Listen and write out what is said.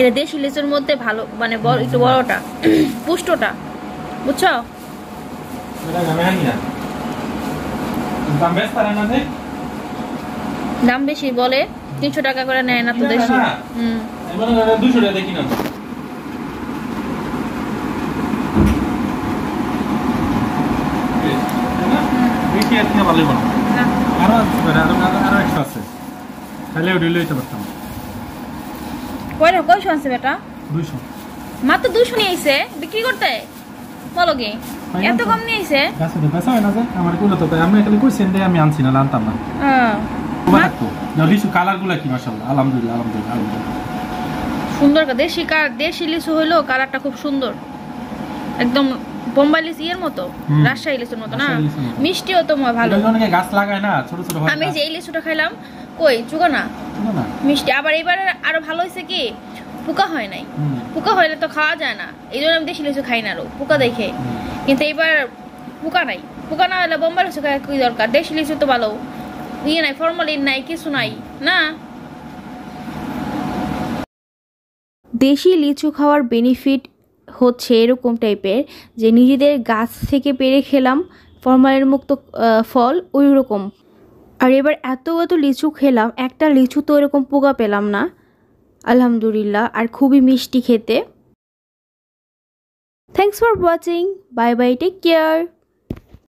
এটা দেশি লিচুর মধ্যে ভালো মানে একটু বড়টা পুষ্টটা বুঝছো দাম বেশি বলে 300 টাকা করে নেয় না তো দেশি 200 টাকা দেখি না বেশি আছে না ভালোই বলো না আরো একটা আছে তাহলে ওই লইতে পারতাম কয়শো আছে বেটা 200 মাত্র 200 নিয়ে আইছে বিক্রি করতে বলো কি এত কম নিয়ে আইছে গাছে তো পয়সা হয় না যে আমার কোন তো আমি খালি কইছেন যে আমি আনছি না আনতাম না মাত্র না লিচু কালারগুলো কি মাশাআল্লাহ আলহামদুলিল্লাহ সুন্দর দেশি লিচু হইলো কালারটা খুব সুন্দর একদম বোম্বাই লিচু এর মতো রাজশাহী লিচুর মতো না মিষ্টিও তো ভালো অনেকে গাছ লাগায় না ছোট ছোট হয় আমি যে এই লিচুটা খাইলাম কই চুগা না মিষ্টি আবার এবারে আরো ভালো হইছে কি পোকা হয় নাই পোকা হইলে তো খাওয়া যায় না এইজন্য আমি দেশি লিচু খাই না আরো পোকা দেখে কিন্তু এবার পোকা নাই পোকা না হলে বোম্বাই লিচু খাওয়া কি দরকার দেশি লিচু তো ভালো নাই ফরমালিন নাই কিছু নাই না দেশি লিচু খাওয়ার বেনিফিট হচ্ছে এরকম টাইপের যে নিজেদের গাছ থেকে পেড়ে খেলাম ফরমালিন মুক্ত ফল ওই রকম আর এবার এত লিচু খেলাম একটা লিচু তো এরকম পোকা পেলাম না আলহামদুলিল্লাহ আর খুবই মিষ্টি খেতে thanks for watching bye bye take care